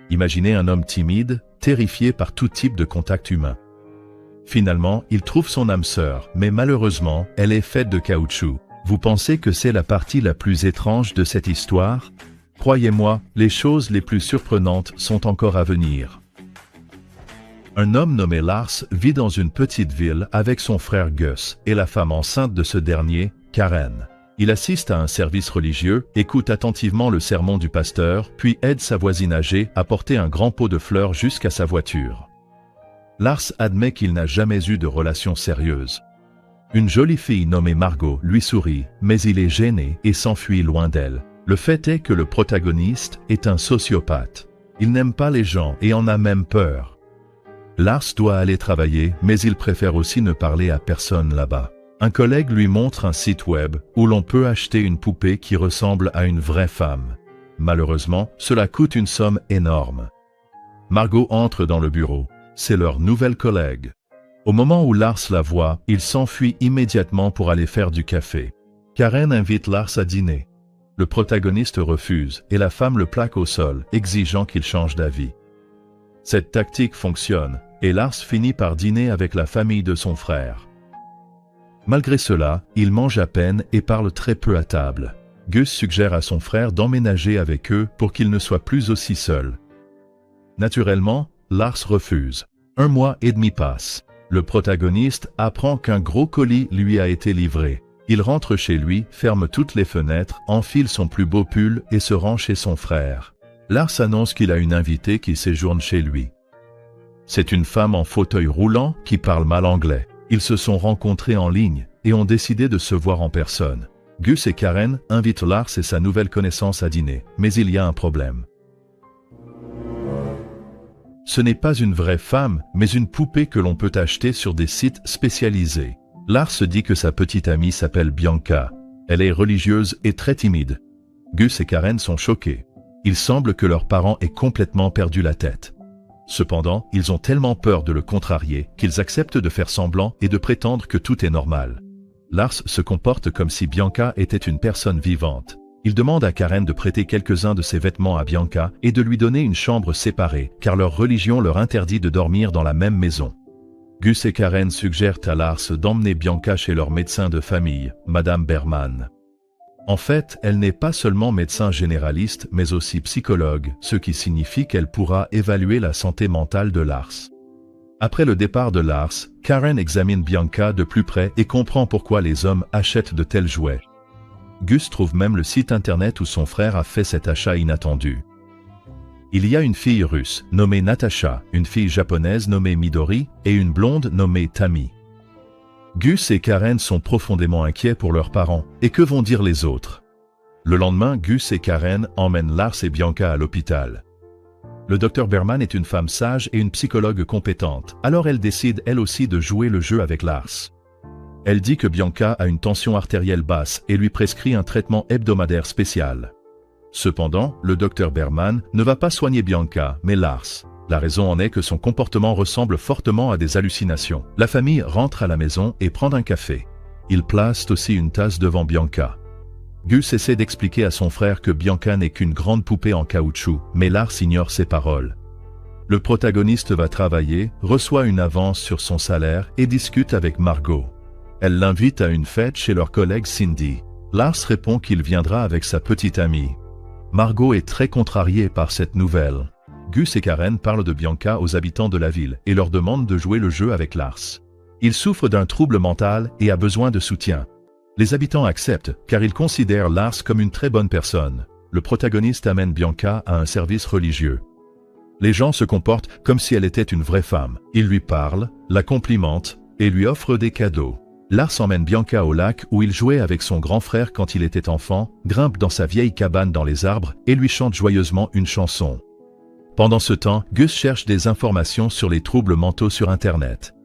Imaginez un homme timide, terrifié par tout type de contact humain. Finalement, il trouve son âme sœur, mais malheureusement, elle est faite de caoutchouc. Vous pensez que c'est la partie la plus étrange de cette histoire? Croyez-moi, les choses les plus surprenantes sont encore à venir. Un homme nommé Lars vit dans une petite ville avec son frère Gus et la femme enceinte de ce dernier, Karen. Il assiste à un service religieux, écoute attentivement le sermon du pasteur, puis aide sa voisine âgée à porter un grand pot de fleurs jusqu'à sa voiture. Lars admet qu'il n'a jamais eu de relation sérieuse. Une jolie fille nommée Margot lui sourit, mais il est gêné et s'enfuit loin d'elle. Le fait est que le protagoniste est un sociopathe. Il n'aime pas les gens et en a même peur. Lars doit aller travailler, mais il préfère aussi ne parler à personne là-bas. Un collègue lui montre un site web où l'on peut acheter une poupée qui ressemble à une vraie femme. Malheureusement, cela coûte une somme énorme. Margot entre dans le bureau. C'est leur nouvelle collègue. Au moment où Lars la voit, il s'enfuit immédiatement pour aller faire du café. Karen invite Lars à dîner. Le protagoniste refuse et la femme le plaque au sol, exigeant qu'il change d'avis. Cette tactique fonctionne et Lars finit par dîner avec la famille de son frère. Malgré cela, il mange à peine et parle très peu à table. Gus suggère à son frère d'emménager avec eux pour qu'il ne soit plus aussi seul. Naturellement, Lars refuse. 1 mois et demi passe. Le protagoniste apprend qu'un gros colis lui a été livré. Il rentre chez lui, ferme toutes les fenêtres, enfile son plus beau pull et se rend chez son frère. Lars annonce qu'il a une invitée qui séjourne chez lui. C'est une femme en fauteuil roulant qui parle mal anglais. Ils se sont rencontrés en ligne et ont décidé de se voir en personne. Gus et Karen invitent Lars et sa nouvelle connaissance à dîner, mais il y a un problème. Ce n'est pas une vraie femme, mais une poupée que l'on peut acheter sur des sites spécialisés. Lars dit que sa petite amie s'appelle Bianca. Elle est religieuse et très timide. Gus et Karen sont choqués. Il semble que leurs parents aient complètement perdu la tête. Cependant, ils ont tellement peur de le contrarier qu'ils acceptent de faire semblant et de prétendre que tout est normal. Lars se comporte comme si Bianca était une personne vivante. Il demande à Karen de prêter quelques-uns de ses vêtements à Bianca et de lui donner une chambre séparée, car leur religion leur interdit de dormir dans la même maison. Gus et Karen suggèrent à Lars d'emmener Bianca chez leur médecin de famille, Madame Berman. En fait, elle n'est pas seulement médecin généraliste, mais aussi psychologue, ce qui signifie qu'elle pourra évaluer la santé mentale de Lars. Après le départ de Lars, Karen examine Bianca de plus près et comprend pourquoi les hommes achètent de tels jouets. Gus trouve même le site internet où son frère a fait cet achat inattendu. Il y a une fille russe, nommée Natasha, une fille japonaise nommée Midori et une blonde nommée Tammy. Gus et Karen sont profondément inquiets pour leurs parents, et que vont dire les autres? Le lendemain, Gus et Karen emmènent Lars et Bianca à l'hôpital. Le docteur Berman est une femme sage et une psychologue compétente, alors elle décide elle aussi de jouer le jeu avec Lars. Elle dit que Bianca a une tension artérielle basse et lui prescrit un traitement hebdomadaire spécial. Cependant, le docteur Berman ne va pas soigner Bianca, mais Lars. La raison en est que son comportement ressemble fortement à des hallucinations. La famille rentre à la maison et prend un café. Ils placent aussi une tasse devant Bianca. Gus essaie d'expliquer à son frère que Bianca n'est qu'une grande poupée en caoutchouc, mais Lars ignore ses paroles. Le protagoniste va travailler, reçoit une avance sur son salaire et discute avec Margot. Elle l'invite à une fête chez leur collègue Cindy. Lars répond qu'il viendra avec sa petite amie. Margot est très contrariée par cette nouvelle. Gus et Karen parlent de Bianca aux habitants de la ville et leur demandent de jouer le jeu avec Lars. Il souffre d'un trouble mental et a besoin de soutien. Les habitants acceptent car ils considèrent Lars comme une très bonne personne. Le protagoniste amène Bianca à un service religieux. Les gens se comportent comme si elle était une vraie femme. Ils lui parlent, la complimentent et lui offrent des cadeaux. Lars emmène Bianca au lac où il jouait avec son grand frère quand il était enfant, grimpe dans sa vieille cabane dans les arbres et lui chante joyeusement une chanson. Pendant ce temps, Gus cherche des informations sur les troubles mentaux sur Internet.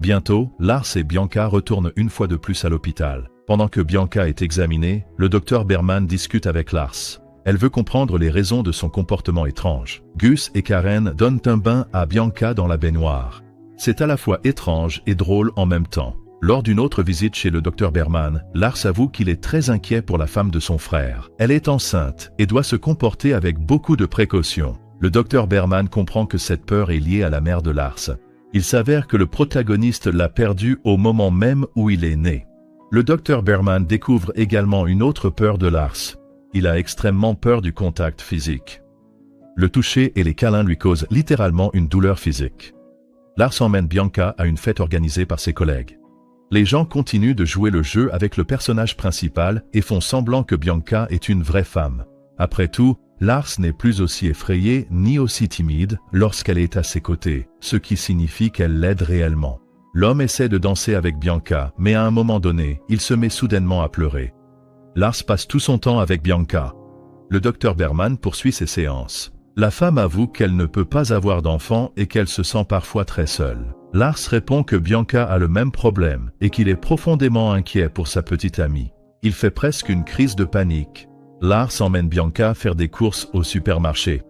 Bientôt, Lars et Bianca retournent une fois de plus à l'hôpital. Pendant que Bianca est examinée, le docteur Berman discute avec Lars. Elle veut comprendre les raisons de son comportement étrange. Gus et Karen donnent un bain à Bianca dans la baignoire. C'est à la fois étrange et drôle en même temps. Lors d'une autre visite chez le docteur Berman, Lars avoue qu'il est très inquiet pour la femme de son frère. Elle est enceinte et doit se comporter avec beaucoup de précautions. Le docteur Berman comprend que cette peur est liée à la mère de Lars. Il s'avère que le protagoniste l'a perdue au moment même où il est né. Le docteur Berman découvre également une autre peur de Lars. Il a extrêmement peur du contact physique. Le toucher et les câlins lui causent littéralement une douleur physique. Lars emmène Bianca à une fête organisée par ses collègues. Les gens continuent de jouer le jeu avec le personnage principal et font semblant que Bianca est une vraie femme. Après tout, Lars n'est plus aussi effrayé ni aussi timide lorsqu'elle est à ses côtés, ce qui signifie qu'elle l'aide réellement. L'homme essaie de danser avec Bianca, mais à un moment donné, il se met soudainement à pleurer. Lars passe tout son temps avec Bianca. Le docteur Berman poursuit ses séances. La femme avoue qu'elle ne peut pas avoir d'enfant et qu'elle se sent parfois très seule. Lars répond que Bianca a le même problème et qu'il est profondément inquiet pour sa petite amie. Il fait presque une crise de panique. Lars emmène Bianca faire des courses au supermarché.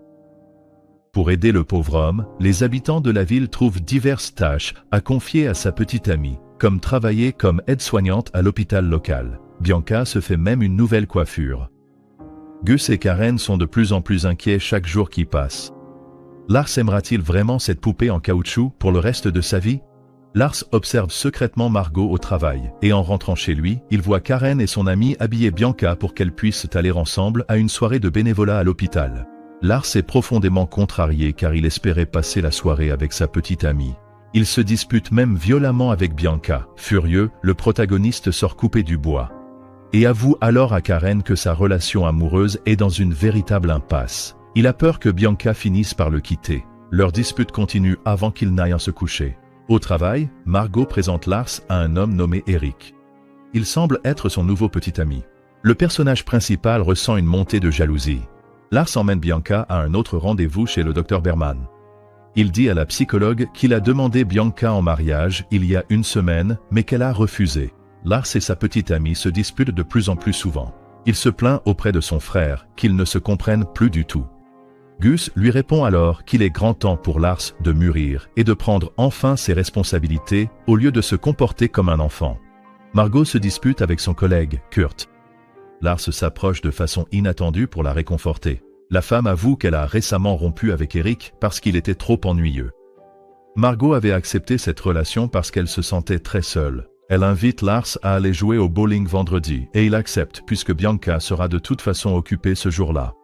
Pour aider le pauvre homme, les habitants de la ville trouvent diverses tâches à confier à sa petite amie, comme travailler comme aide-soignante à l'hôpital local. Bianca se fait même une nouvelle coiffure. Gus et Karen sont de plus en plus inquiets chaque jour qui passe. Lars aimera-t-il vraiment cette poupée en caoutchouc pour le reste de sa vie? Lars observe secrètement Margot au travail, et en rentrant chez lui, il voit Karen et son amie habiller Bianca pour qu'elles puissent aller ensemble à une soirée de bénévolat à l'hôpital. Lars est profondément contrarié car il espérait passer la soirée avec sa petite amie. Il se dispute même violemment avec Bianca. Furieux, le protagoniste sort couper du bois. Et avoue alors à Karen que sa relation amoureuse est dans une véritable impasse. Il a peur que Bianca finisse par le quitter. Leur dispute continue avant qu'ils n'aillent se coucher. Au travail, Margot présente Lars à un homme nommé Eric. Il semble être son nouveau petit ami. Le personnage principal ressent une montée de jalousie. Lars emmène Bianca à un autre rendez-vous chez le docteur Berman. Il dit à la psychologue qu'il a demandé Bianca en mariage il y a une semaine, mais qu'elle a refusé. Lars et sa petite amie se disputent de plus en plus souvent. Il se plaint auprès de son frère qu'ils ne se comprennent plus du tout. Gus lui répond alors qu'il est grand temps pour Lars de mûrir et de prendre enfin ses responsabilités au lieu de se comporter comme un enfant. Margot se dispute avec son collègue, Kurt. Lars s'approche de façon inattendue pour la réconforter. La femme avoue qu'elle a récemment rompu avec Eric parce qu'il était trop ennuyeux. Margot avait accepté cette relation parce qu'elle se sentait très seule. Elle invite Lars à aller jouer au bowling vendredi et il accepte puisque Bianca sera de toute façon occupée ce jour-là.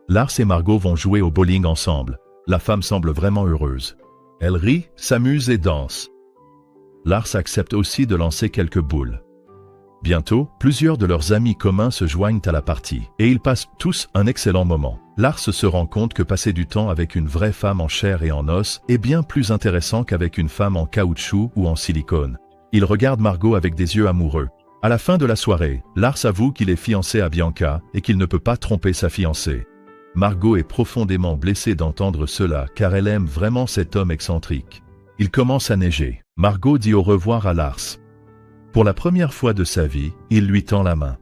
Lars et Margot vont jouer au bowling ensemble. La femme semble vraiment heureuse. Elle rit, s'amuse et danse. Lars accepte aussi de lancer quelques boules. Bientôt, plusieurs de leurs amis communs se joignent à la partie, et ils passent tous un excellent moment. Lars se rend compte que passer du temps avec une vraie femme en chair et en os est bien plus intéressant qu'avec une femme en caoutchouc ou en silicone. Il regarde Margot avec des yeux amoureux. À la fin de la soirée, Lars avoue qu'il est fiancé à Bianca et qu'il ne peut pas tromper sa fiancée. Margot est profondément blessée d'entendre cela car elle aime vraiment cet homme excentrique. Il commence à neiger. Margot dit au revoir à Lars. Pour la première fois de sa vie, il lui tend la main.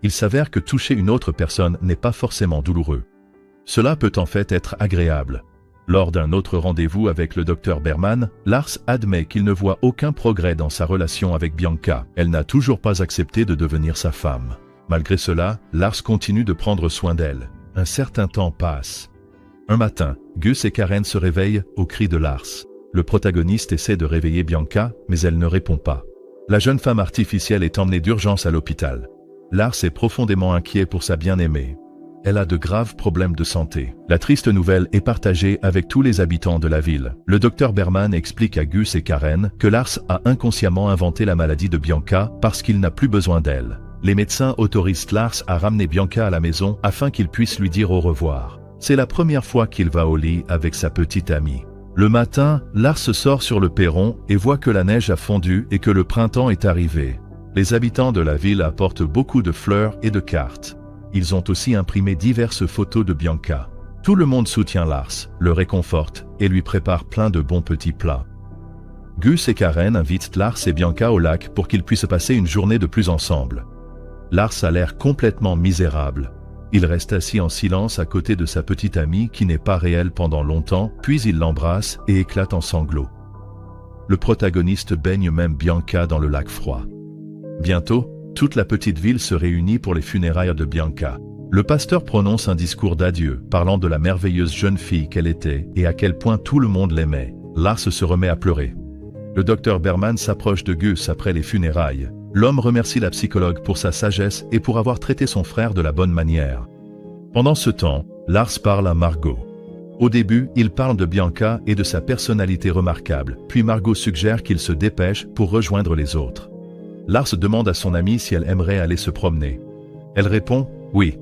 Il s'avère que toucher une autre personne n'est pas forcément douloureux. Cela peut en fait être agréable. Lors d'un autre rendez-vous avec le docteur Berman, Lars admet qu'il ne voit aucun progrès dans sa relation avec Bianca. Elle n'a toujours pas accepté de devenir sa femme. Malgré cela, Lars continue de prendre soin d'elle. Un certain temps passe. Un matin, Gus et Karen se réveillent au cri de Lars. Le protagoniste essaie de réveiller Bianca, mais elle ne répond pas. La jeune femme artificielle est emmenée d'urgence à l'hôpital. Lars est profondément inquiet pour sa bien-aimée. Elle a de graves problèmes de santé. La triste nouvelle est partagée avec tous les habitants de la ville. Le docteur Berman explique à Gus et Karen que Lars a inconsciemment inventé la maladie de Bianca parce qu'il n'a plus besoin d'elle. Les médecins autorisent Lars à ramener Bianca à la maison afin qu'il puisse lui dire au revoir. C'est la première fois qu'il va au lit avec sa petite amie. Le matin, Lars sort sur le perron et voit que la neige a fondu et que le printemps est arrivé. Les habitants de la ville apportent beaucoup de fleurs et de cartes. Ils ont aussi imprimé diverses photos de Bianca. Tout le monde soutient Lars, le réconforte et lui prépare plein de bons petits plats. Gus et Karen invitent Lars et Bianca au lac pour qu'ils puissent passer une journée de plus ensemble. Lars a l'air complètement misérable. Il reste assis en silence à côté de sa petite amie qui n'est pas réelle pendant longtemps, puis il l'embrasse et éclate en sanglots. Le protagoniste baigne même Bianca dans le lac froid. Bientôt, toute la petite ville se réunit pour les funérailles de Bianca. Le pasteur prononce un discours d'adieu, parlant de la merveilleuse jeune fille qu'elle était et à quel point tout le monde l'aimait. Lars se remet à pleurer. Le docteur Berman s'approche de Gus après les funérailles. L'homme remercie la psychologue pour sa sagesse et pour avoir traité son frère de la bonne manière. Pendant ce temps, Lars parle à Margot. Au début, il parle de Bianca et de sa personnalité remarquable, puis Margot suggère qu'il se dépêche pour rejoindre les autres. Lars demande à son amie si elle aimerait aller se promener. Elle répond « oui ».